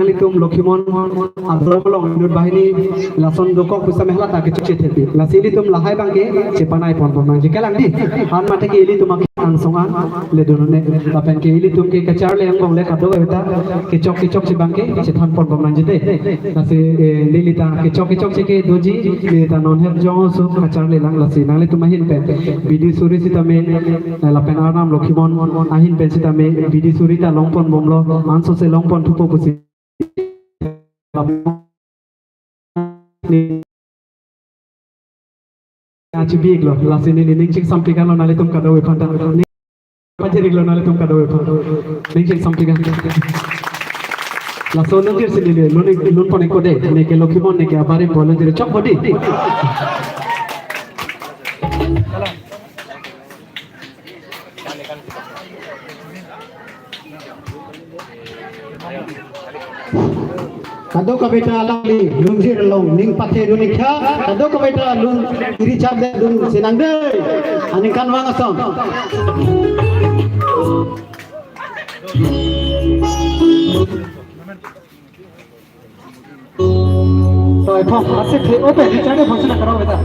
Litum Lokimon Adrolo Nur Bahini Lason Doko Kusamela Takichetepi Lasilitum Lahai Bangi Chepanai Ponpon Jikalandi Anmataki Ilitum Ansonga Ledune Lapenki Ilitum Kachar Lemon Lekado Kichok Banki Chetan Ponpon Jite Lasi Lilita Kichok Doji Lita non have Jones Kachar Lang Lasi Nalitumahin Pen Bidi Surisitame Lapenarnam Lokimon Ahin Pensitame Bidi Surita Longpon Momlo Manso Se Longpon Tupopusi Biglo, lasini ning sampikan lo nalitum kado wepanta. Pajeri lo nalitum kado wepanta. Ning sampikan. Laso nungkir sini le, lun pone kode, neke lokimon neke abare bolan jere chok bodi. Kado ka beta alali lungzir long ning pathe dunikha kado ka beta lung iri chap de lung sinang de aning kan wang asom toy phom ase the open chane function karo beta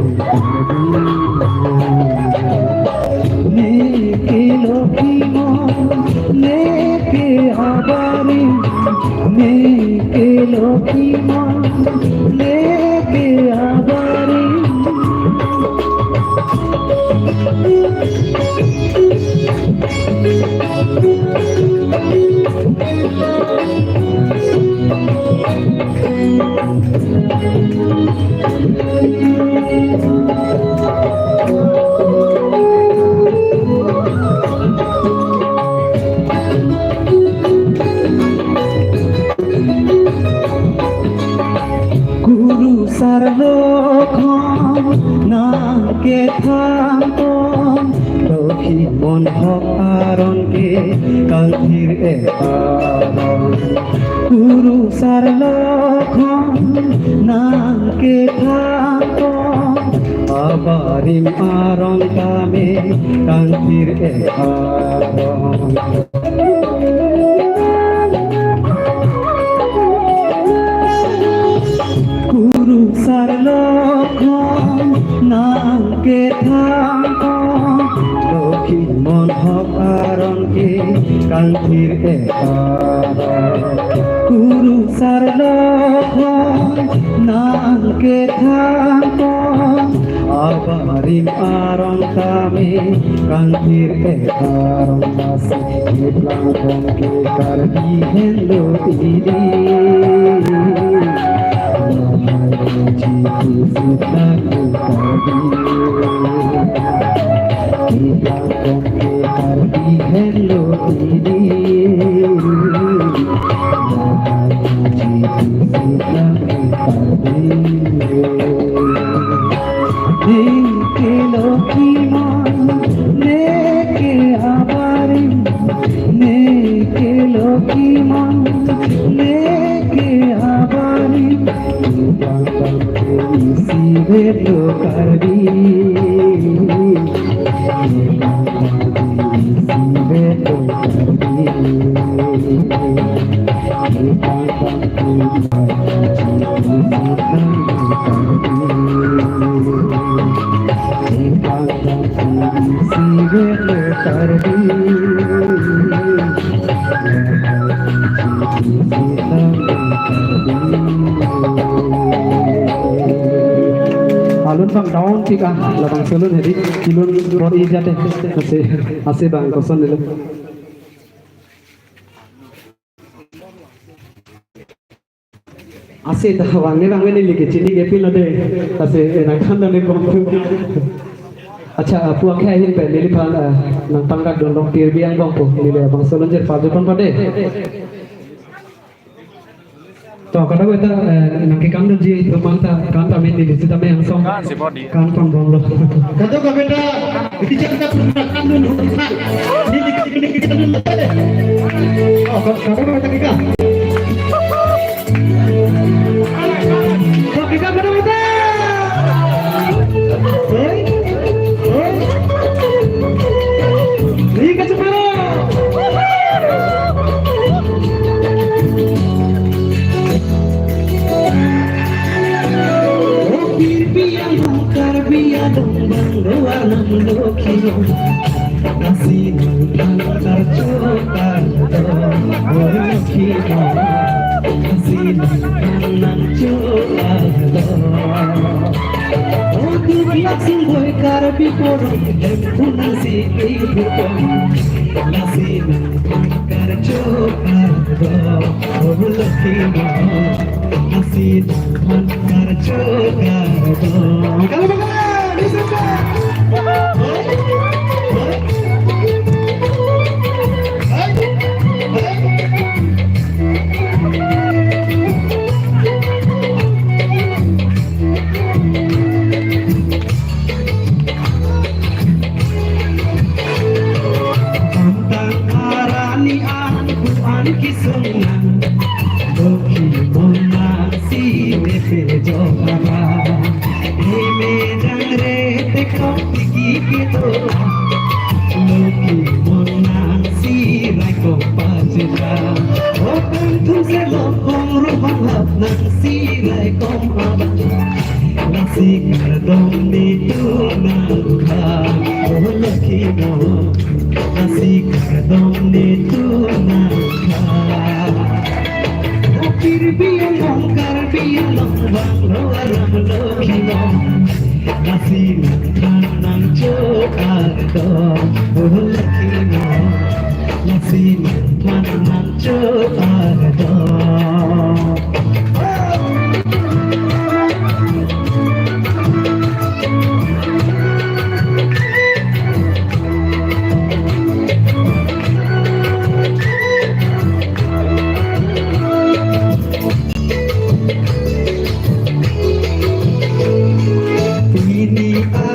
Thank you. নাকে থাকো লক্ষ্মী মন হক আরণকে কান্তির একারণ গুরু সার লক্ষণ নাকে থাকো আবারিম আরণ কামে কান্তির একারণ গুরু সার লক্ষণ নাকে থাকো লক্ষ্মী মন হক আরণকে কান্তির একারণ গুরু সার লক্ষণ নাকে থাকো আবারিম আরণ কামে কান্তির একারণ আছে প্রাণকে কারবি হেলো দিদি hello didi neke lokhi mon neke abari neke lokhi mon neke abari isi velo karbi alun bang daun tika labang selun hedi kilun roti jate ase bang kosan dilo ase ta wangne bangwe ni ke chini ke pil ade ase na khanda ne kom acha apua kha hin pe lili phan nang tangga dolong tir biang bang po lili bang selun jer pa jokon pade to kada ko ta nangki kam ji to manta kan ta me ni sita me ang song kan pon bong lo kado ka beta iti chakta pura kan nun hutisa ni ni kita nun mate oh kada ko ta kika to kika kada beta oi oi ni ka chuparo warnam lokhiyo nasi nangkar chokar to lokhiyo nasi nang chokar to o dubiak singhoy karbi poro punasi ibuto nasi nangkar chokar to lokhiyo nasi nangkar chokar to kalau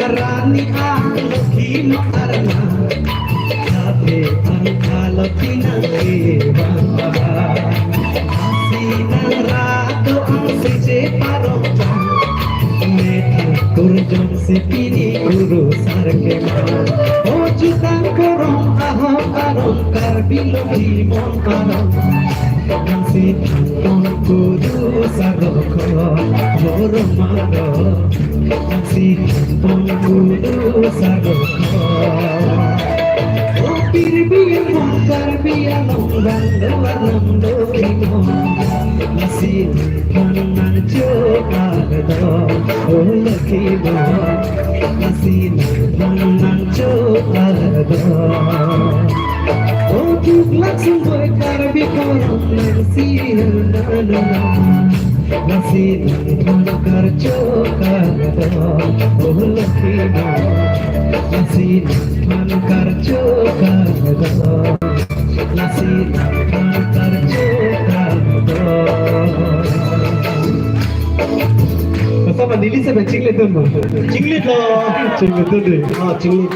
Maharani Lukhi Maharana Sabe Angkalo Tinangi Bamba Sinan Rato Ang Sije Parota Meta Kurjong Sipini Guru Sarkema O Jutang Korong Ahok Arong Karbilokhi Mon Arong Nansi Tong Kudu Saroko Moro Maro Nansi Tong Kudu Saroko O Pirbiyan Mon Karbiyan Long Bando Warnam Dokimo Nasi Panan Chokado O Lakimo Nasi Panan Chokado O Tuklak Sumboy Karbi Korong Nasi Nalala Nasi Pankar Chokado O Lakimo Nasi Pankar Chokado Nasi Pankar Chokado Sama Nili se cinglet tuh loh. Cinglet loh. Cinglet tuh deh. Oh cinglet.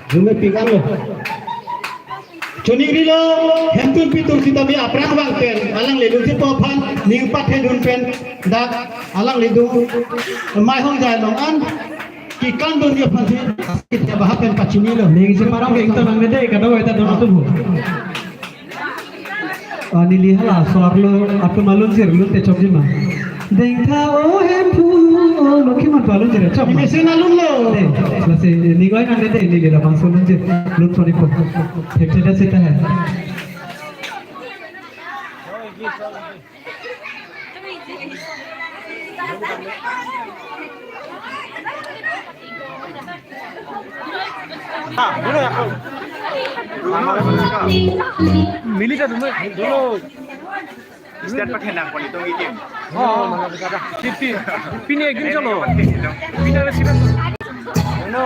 Jume pingan loh. Cuning dilo. Hentun pitur kita bi aprang bang pen. Alang ledung si topan. Ning pat hedun pen. Dak alang ledung. Mai hong jai long an. Kikan don dia pasti. Kita bahas pen pacini loh. Ning si parang ning to nang gede. Kadang kita dono tuh bu. Nili hala soar lo. Apa malun sih? Lu te coba mah. Dekha o hempu lokhi man palun jere chap mesin alun lo lase nigoi na de ni le bang solun je lun thoni ko thekta seta hai मिली था तुम्हें दोनों Setiap pakai nang pun itu ini. हाँ mana bisa dah tipi pini gini चलो pini ada sih no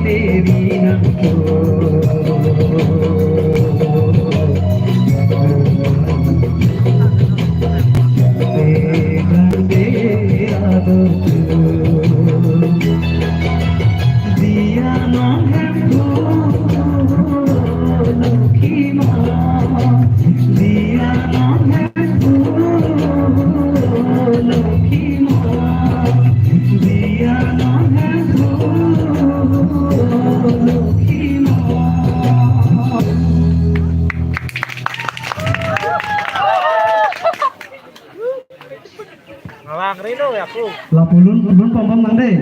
devi Ngawang Rino ya aku. Lah pulun pom nang deh.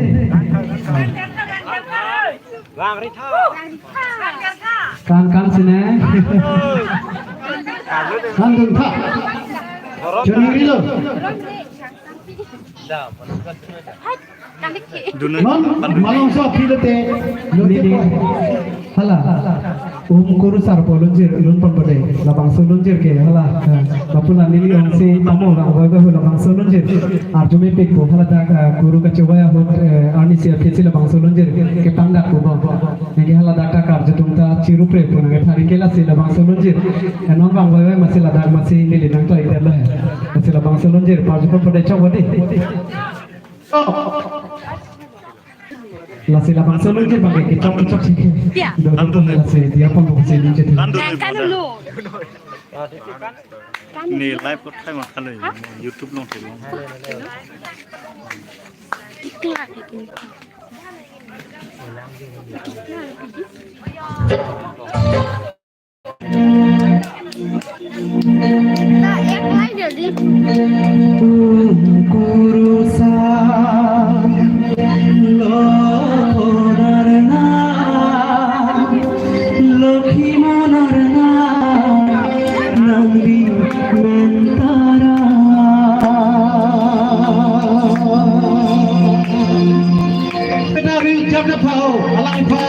Wang Rita. Kang sini. Kandung tak. Jadi gitu. Malam so pilate. Nini. Hala. Kuru sar polonjir ilun pambade. Labang solonjir ke hala. Bapula nini onsi tamu orang bawa labang solonjir. Arjumi pik bo hala tak kuru kacubaya ho ani siap kecil labang solonjir ke pangdak bo. Negi hala data karja tumta ciru pre pun ngi thari kela si labang solonjir. Non bang bawa masih ladak masih nili nang to iter lah. Masih labang solonjir parju pambade cawadi. Lasi labang solonjir bagai kicok sih. Kandu lasi dia pun sih ni jadi. Kan dulu. Ni live ก็ใครมากันเลย YouTube ลงถึง Itu lagi. Nah, yang lain jadi. Kurusa loharna lokhi monarna nambi mentara kenari jam pau alai pa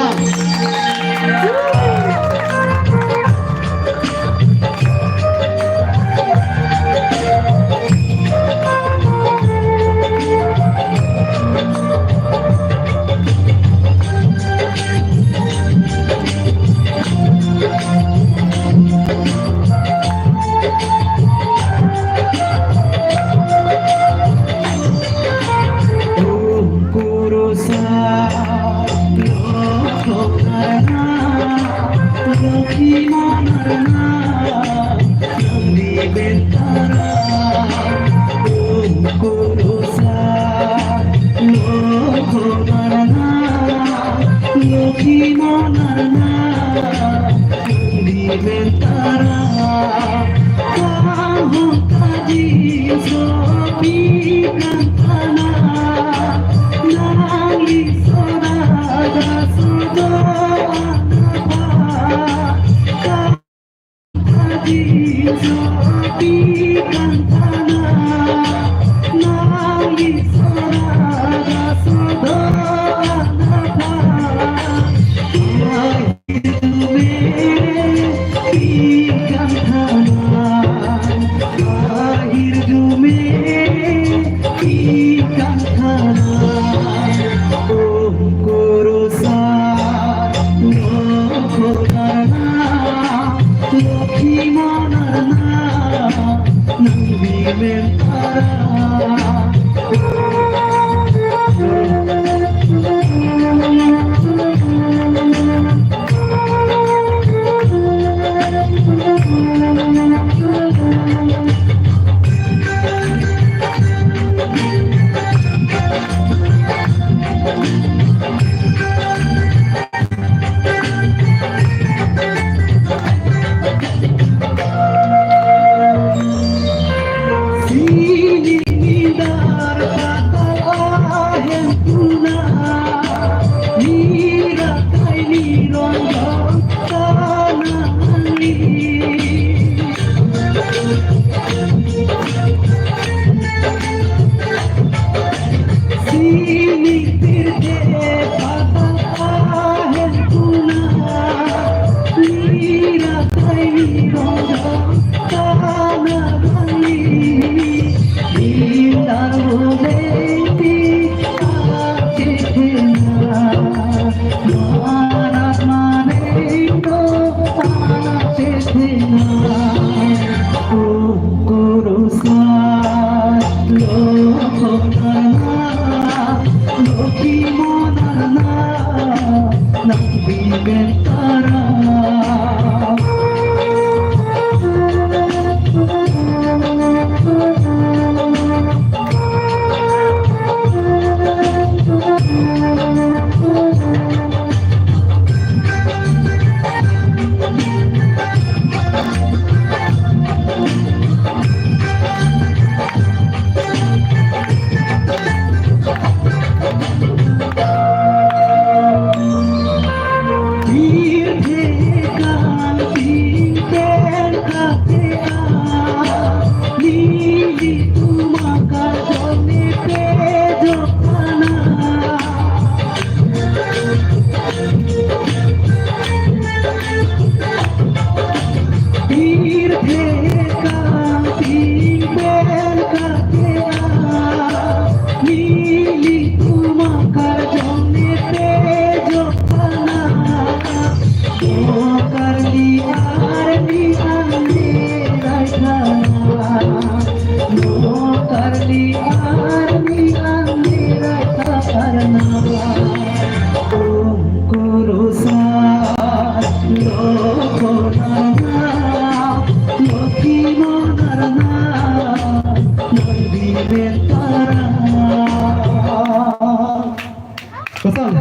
Pasal,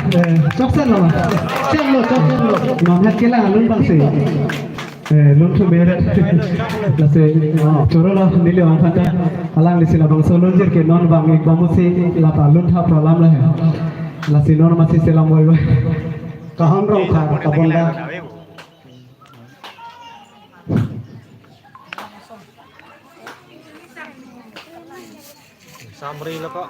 coksan lo, cok lo. Nonhet kela alun bangsi. Lun tu meret. Lase, coro lo nili orang kata, alang lisi la bangso lun jer ke non bang ik bamu si lapa lun tha problem lah. Lasi non masih selam boy boy. Kaham rong kha kabonda. Samri lo kok.